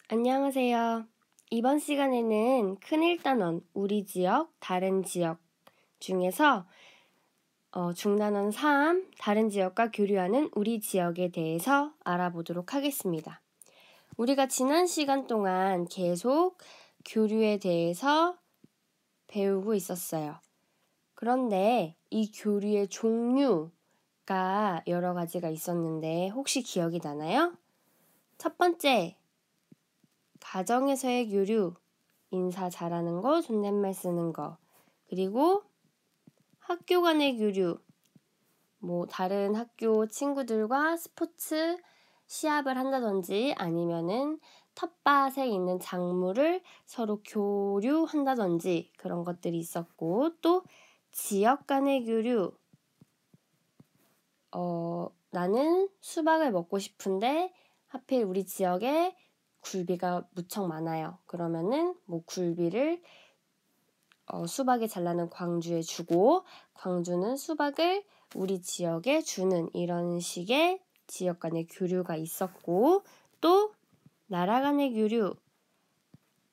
안녕하세요. 이번 시간에는 큰일 단원 우리 지역, 다른 지역 중에서 중단원 3, 다른 지역과 교류하는 우리 지역에 대해서 알아보도록 하겠습니다. 우리가 지난 시간 동안 계속 교류에 대해서 배우고 있었어요. 그런데 이 교류의 종류가 여러 가지가 있었는데 혹시 기억이 나나요? 첫 번째, 가정에서의 교류, 인사 잘하는 거, 존댓말 쓰는 거. 그리고 학교 간의 교류, 다른 학교 친구들과 스포츠 시합을 한다든지 아니면은 텃밭에 있는 작물을 서로 교류한다든지 그런 것들이 있었고, 또 지역 간의 교류, 나는 수박을 먹고 싶은데 하필 우리 지역에 굴비가 무척 많아요. 그러면은 굴비를 수박이 잘 나는 광주에 주고 광주는 수박을 우리 지역에 주는 이런 식의 지역 간의 교류가 있었고, 또 나라 간의 교류,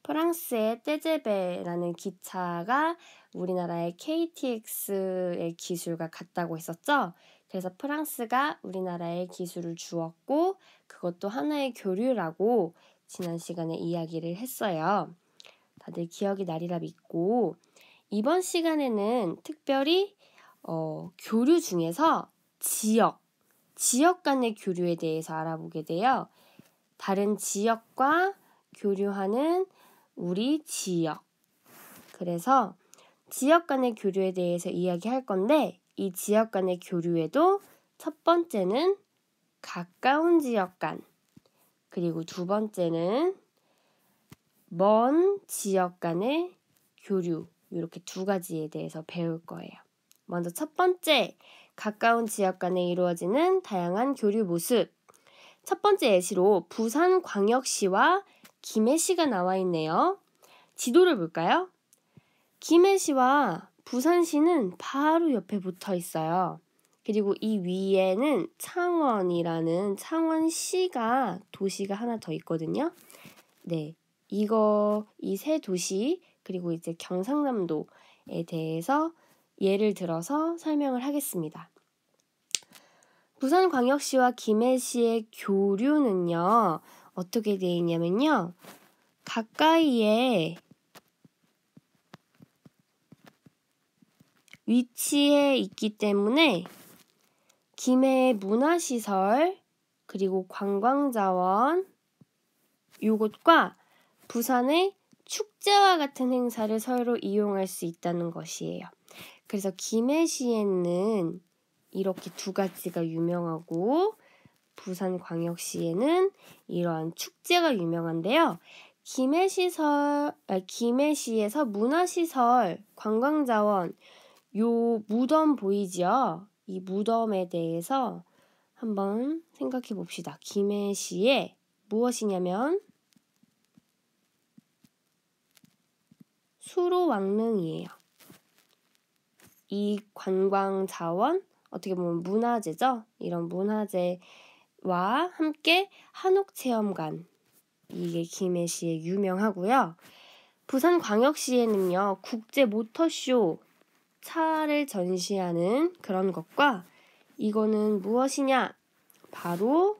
프랑스의 떼제베라는 기차가 우리나라의 KTX의 기술과 같다고 했었죠. 그래서 프랑스가 우리나라에 기술을 주었고 그것도 하나의 교류라고 지난 시간에 이야기를 했어요. 다들 기억이 나리라 믿고, 이번 시간에는 특별히 교류 중에서 지역 간의 교류에 대해서 알아보게 돼요. 다른 지역과 교류하는 우리 지역. 그래서 지역 간의 교류에 대해서 이야기할 건데, 이 지역 간의 교류에도 첫 번째는 가까운 지역 간, 그리고 두 번째는 먼 지역 간의 교류, 이렇게 두 가지에 대해서 배울 거예요. 먼저 첫 번째, 가까운 지역 간에 이루어지는 다양한 교류 모습. 첫 번째 예시로 부산광역시와 김해시가 나와 있네요. 지도를 볼까요? 김해시와 부산시는 바로 옆에 붙어 있어요. 그리고 이 위에는 창원이라는 창원시가 도시가 하나 더 있거든요. 네, 이 세 도시, 그리고 이제 경상남도에 대해서 예를 들어서 설명을 하겠습니다. 부산광역시와 김해시의 교류는요, 어떻게 되어 있냐면요, 가까이에 위치해 있기 때문에 김해의 문화시설, 그리고 관광자원, 요것과 부산의 축제와 같은 행사를 서로 이용할 수 있다는 것이에요. 그래서 김해시에는 이렇게 두 가지가 유명하고 부산광역시에는 이러한 축제가 유명한데요. 김해시에서 문화시설, 관광자원, 요 무덤 보이죠? 이 무덤에 대해서 한번 생각해 봅시다. 김해시에 무엇이냐면 수로왕릉이에요. 이 관광자원, 어떻게 보면 문화재죠? 이런 문화재와 함께 한옥체험관, 이게 김해시에 유명하고요. 부산광역시에는요, 국제 모터쇼, 차를 전시하는 그런 것과, 이거는 무엇이냐? 바로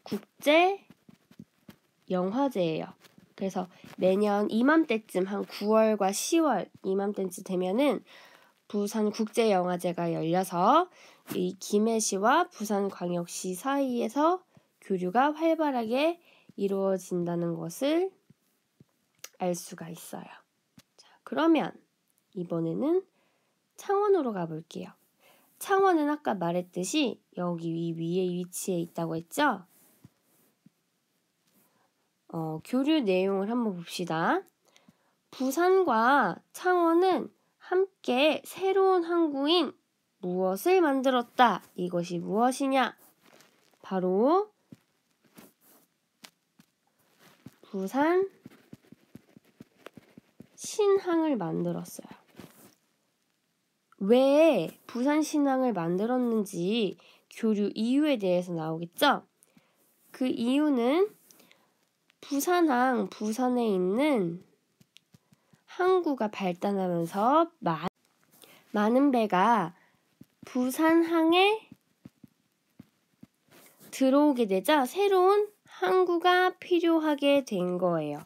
국제 영화제예요. 그래서 매년 이맘때쯤 한 9월과 10월 이맘때쯤 되면은 부산 국제영화제가 열려서 이 김해시와 부산광역시 사이에서 교류가 활발하게 이루어진다는 것을 알 수가 있어요. 자, 그러면 이번에는 창원으로 가볼게요. 창원은 아까 말했듯이 여기 위에 위치해 있다고 했죠? 교류 내용을 한번 봅시다. 부산과 창원은 함께 새로운 항구인 무엇을 만들었다. 이것이 무엇이냐? 바로 부산 신항을 만들었어요. 왜 부산 신항을 만들었는지 교류 이유에 대해서 나오겠죠? 그 이유는 부산에 있는 항구가 발달하면서 많은 배가 부산항에 들어오게 되자 새로운 항구가 필요하게 된 거예요.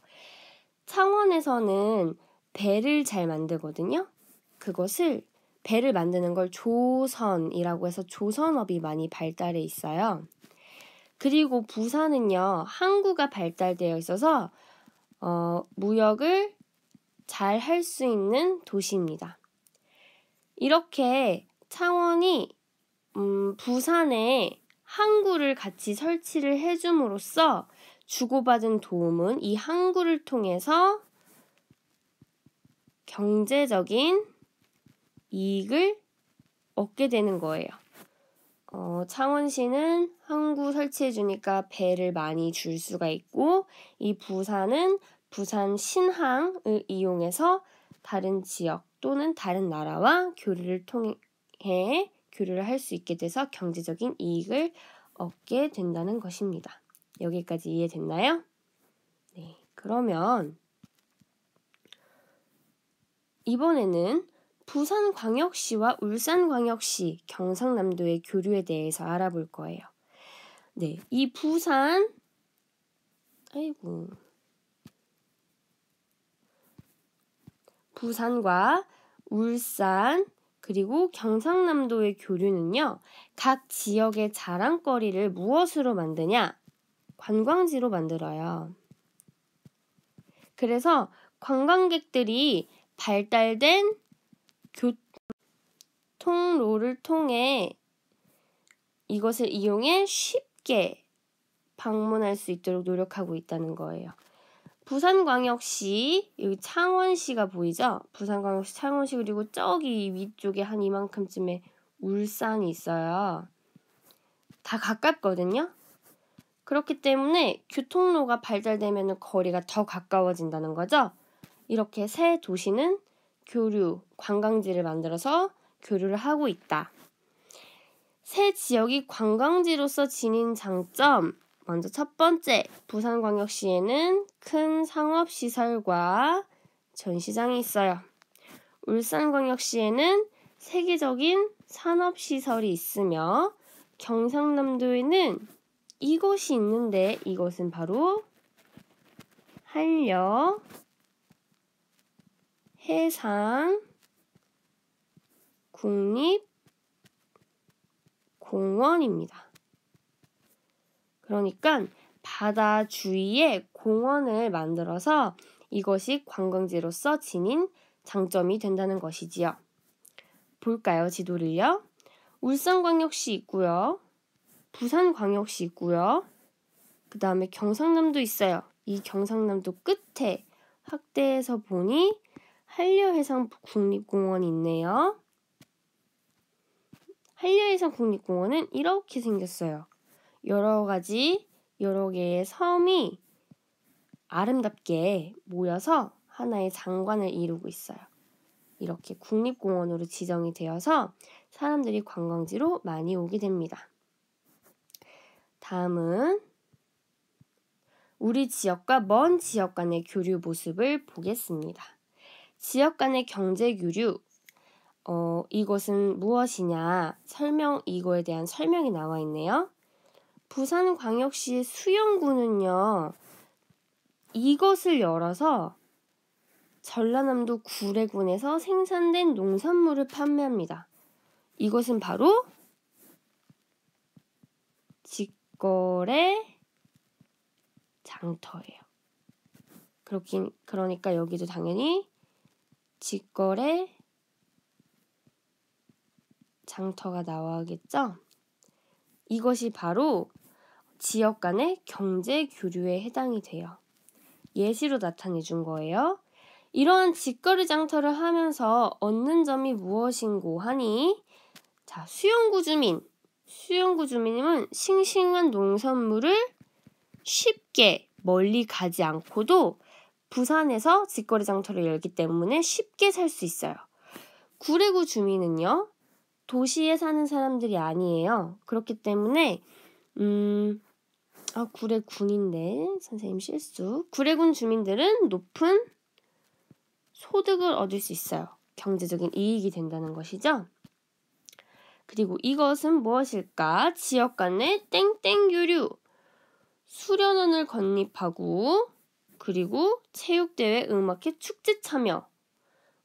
창원에서는 배를 잘 만들거든요. 배를 만드는 걸 조선이라고 해서 조선업이 많이 발달해 있어요. 그리고 부산은요, 항구가 발달되어 있어서 무역을 잘 할 수 있는 도시입니다. 이렇게 창원이 부산에 항구를 같이 설치를 해줌으로써 주고받은 도움은 이 항구를 통해서 경제적인 이익을 얻게 되는 거예요. 창원시는 항구 설치해주니까 배를 많이 줄 수가 있고, 이 부산은 부산 신항을 이용해서 다른 지역 또는 다른 나라와 교류를 할 수 있게 돼서 경제적인 이익을 얻게 된다는 것입니다. 여기까지 이해됐나요? 네, 그러면 이번에는 부산광역시와 울산광역시, 경상남도의 교류에 대해서 알아볼 거예요. 네, 이 부산과 울산 그리고 경상남도의 교류는요, 각 지역의 자랑거리를 무엇으로 만드냐? 관광지로 만들어요. 그래서 관광객들이 발달된 교통로를 통해 이것을 이용해 쉽게 방문할 수 있도록 노력하고 있다는 거예요. 부산광역시, 여기 창원시가 보이죠? 부산광역시, 창원시, 그리고 저기 위쪽에 한 이만큼쯤에 울산이 있어요. 다 가깝거든요? 그렇기 때문에 교통로가 발달되면 거리가 더 가까워진다는 거죠. 이렇게 세 도시는 관광지를 만들어서 교류를 하고 있다. 세 지역이 관광지로서 지닌 장점, 먼저 첫 번째, 부산광역시에는 큰 상업시설과 전시장이 있어요. 울산광역시에는 세계적인 산업시설이 있으며 경상남도에는 이것이 있는데 이것은 바로 한려해상국립공원입니다. 그러니까 바다 주위에 공원을 만들어서 이것이 관광지로서 지닌 장점이 된다는 것이지요. 볼까요? 지도를요. 울산광역시 있고요. 부산광역시 있고요. 그 다음에 경상남도 있어요. 이 경상남도 끝에 확대해서 보니 한려해상국립공원이 있네요. 한려해상국립공원은 이렇게 생겼어요. 여러 개의 섬이 아름답게 모여서 하나의 장관을 이루고 있어요. 이렇게 국립공원으로 지정이 되어서 사람들이 관광지로 많이 오게 됩니다. 다음은 우리 지역과 먼 지역 간의 교류 모습을 보겠습니다. 지역 간의 경제 교류, 이것은 무엇이냐? 이거에 대한 설명이 나와 있네요. 부산광역시의 수영구는요, 이것을 열어서 전라남도 구례군에서 생산된 농산물을 판매합니다. 이것은 바로 직거래 장터예요. 그러니까 여기도 당연히 직거래 장터가 나와야겠죠? 이것이 바로 지역 간의 경제 교류에 해당이 돼요. 예시로 나타내 준 거예요. 이러한 직거래 장터를 하면서 얻는 점이 무엇인고 하니, 자, 수용구 주민은 싱싱한 농산물을 쉽게 멀리 가지 않고도 부산에서 직거래 장터를 열기 때문에 쉽게 살 수 있어요. 구례구 주민은요, 도시에 사는 사람들이 아니에요. 그렇기 때문에 구례군인데 선생님 실수. 구례군 주민들은 높은 소득을 얻을 수 있어요. 경제적인 이익이 된다는 것이죠. 그리고 이것은 무엇일까? 지역 간의 땡땡 교류. 수련원을 건립하고 그리고 체육대회, 음악회, 축제 참여.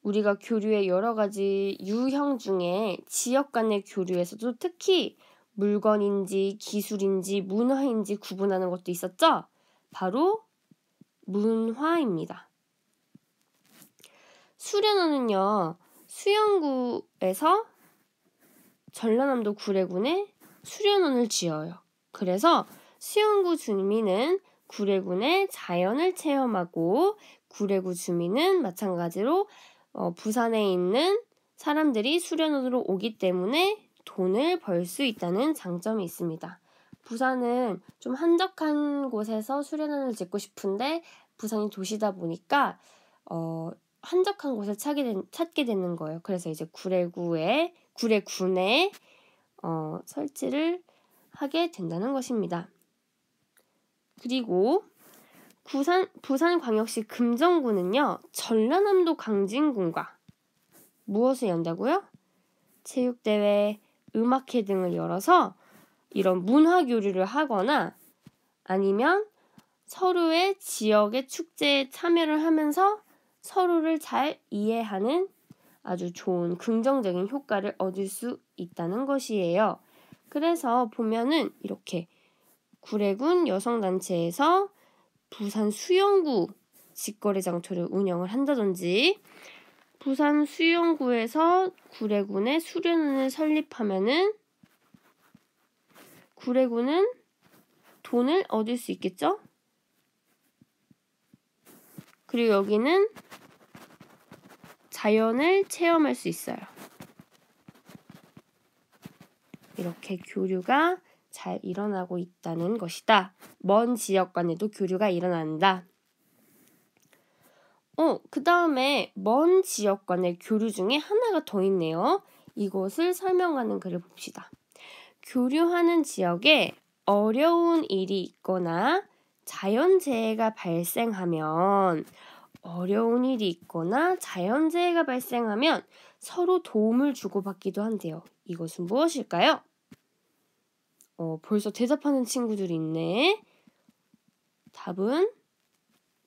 우리가 교류의 여러 가지 유형 중에 지역 간의 교류에서도 특히 물건인지 기술인지 문화인지 구분하는 것도 있었죠? 바로 문화입니다. 수련원은요, 수영구에서 전라남도 구례군에 수련원을 지어요. 그래서 수영구 주민은 구례군의 자연을 체험하고 구례구 주민은 마찬가지로 부산에 있는 사람들이 수련원으로 오기 때문에 돈을 벌 수 있다는 장점이 있습니다. 부산은 좀 한적한 곳에서 수련원을 짓고 싶은데 부산이 도시다 보니까 한적한 곳을 찾게 되는 거예요. 그래서 이제 구례군에 설치를 하게 된다는 것입니다. 그리고 부산광역시 금정구는요, 전라남도 강진군과 무엇을 연다고요? 체육대회, 음악회 등을 열어서 이런 문화교류를 하거나 아니면 서로의 지역의 축제에 참여를 하면서 서로를 잘 이해하는 아주 좋은 긍정적인 효과를 얻을 수 있다는 것이에요. 그래서 보면은 이렇게 구례군 여성단체에서 부산 수영구 직거래 장터를 운영을 한다든지 부산 수영구에서 구례군에 수련원을 설립하면은 구례군은 돈을 얻을 수 있겠죠? 그리고 여기는 자연을 체험할 수 있어요. 이렇게 교류가 잘 일어나고 있다는 것이다. 먼 지역 간에도 교류가 일어난다. 그 다음에 먼 지역 간의 교류 중에 하나가 더 있네요. 이것을 설명하는 글을 봅시다. 교류하는 지역에 어려운 일이 있거나 자연재해가 발생하면 서로 도움을 주고받기도 한대요. 이것은 무엇일까요? 벌써 대답하는 친구들이 있네. 답은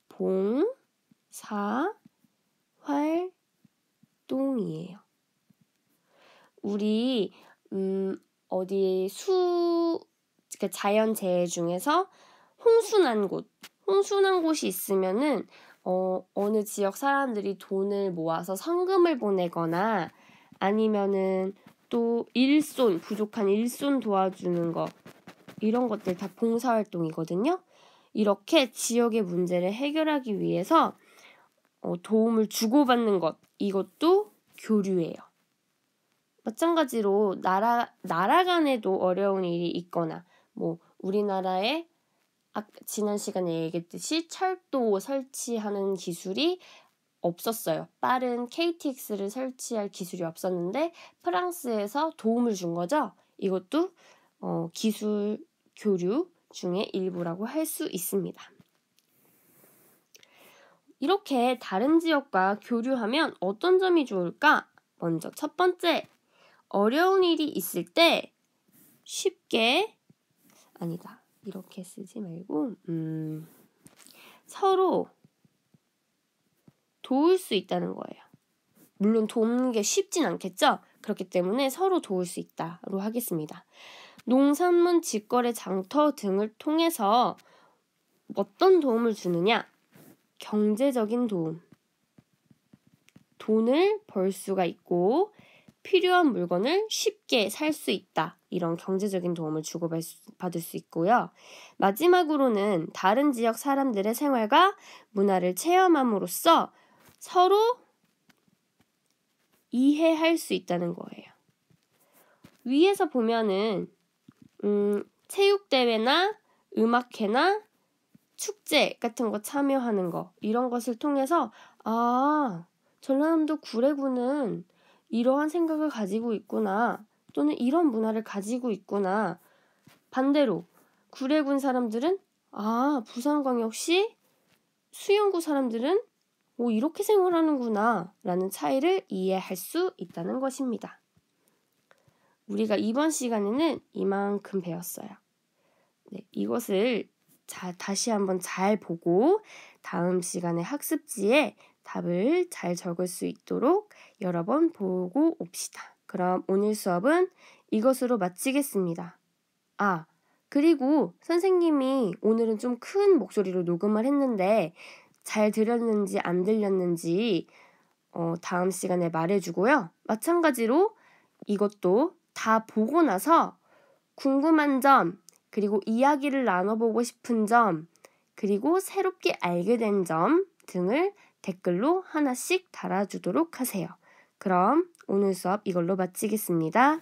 봉사활동이에요. 우리 어디 자연재해 중에서 홍수난 곳이 있으면은 어느 지역 사람들이 돈을 모아서 성금을 보내거나 아니면은 또 부족한 일손 도와주는 거 이런 것들 다 봉사활동이거든요. 이렇게 지역의 문제를 해결하기 위해서 도움을 주고받는 것 이것도 교류예요. 마찬가지로 나라 간에도 어려운 일이 있거나 우리나라에 지난 시간에 얘기했듯이 철도 설치하는 기술이 없었어요. 빠른 KTX를 설치할 기술이 없었는데 프랑스에서 도움을 준 거죠. 이것도 기술 교류 중에 일부라고 할 수 있습니다. 이렇게 다른 지역과 교류하면 어떤 점이 좋을까? 먼저 첫 번째, 어려운 일이 있을 때 이렇게 쓰지 말고 서로 도울 수 있다는 거예요. 물론 돕는 게 쉽진 않겠죠? 그렇기 때문에 서로 도울 수 있다로 하겠습니다. 농산물 직거래 장터 등을 통해서 어떤 도움을 주느냐? 경제적인 도움. 돈을 벌 수가 있고 필요한 물건을 쉽게 살 수 있다. 이런 경제적인 도움을 주고받을 수 있고요. 마지막으로는 다른 지역 사람들의 생활과 문화를 체험함으로써 서로 이해할 수 있다는 거예요. 위에서 보면은 체육대회나 음악회나 축제 같은 거 참여하는 거 이런 것을 통해서 전라남도 구례군은 이러한 생각을 가지고 있구나 또는 이런 문화를 가지고 있구나 반대로 구례군 사람들은 부산광역시 수영구 사람들은 이렇게 생활하는구나 라는 차이를 이해할 수 있다는 것입니다. 우리가 이번 시간에는 이만큼 배웠어요. 네, 이것을 다시 한번 잘 보고 다음 시간에 학습지에 답을 잘 적을 수 있도록 여러 번 보고 옵시다. 그럼 오늘 수업은 이것으로 마치겠습니다. 그리고 선생님이 오늘은 좀 큰 목소리로 녹음을 했는데 잘 들렸는지 안 들렸는지 다음 시간에 말해주고요. 마찬가지로 이것도 다 보고 나서 궁금한 점, 그리고 이야기를 나눠보고 싶은 점, 그리고 새롭게 알게 된 점 등을 댓글로 하나씩 달아주도록 하세요. 그럼 오늘 수업 이걸로 마치겠습니다.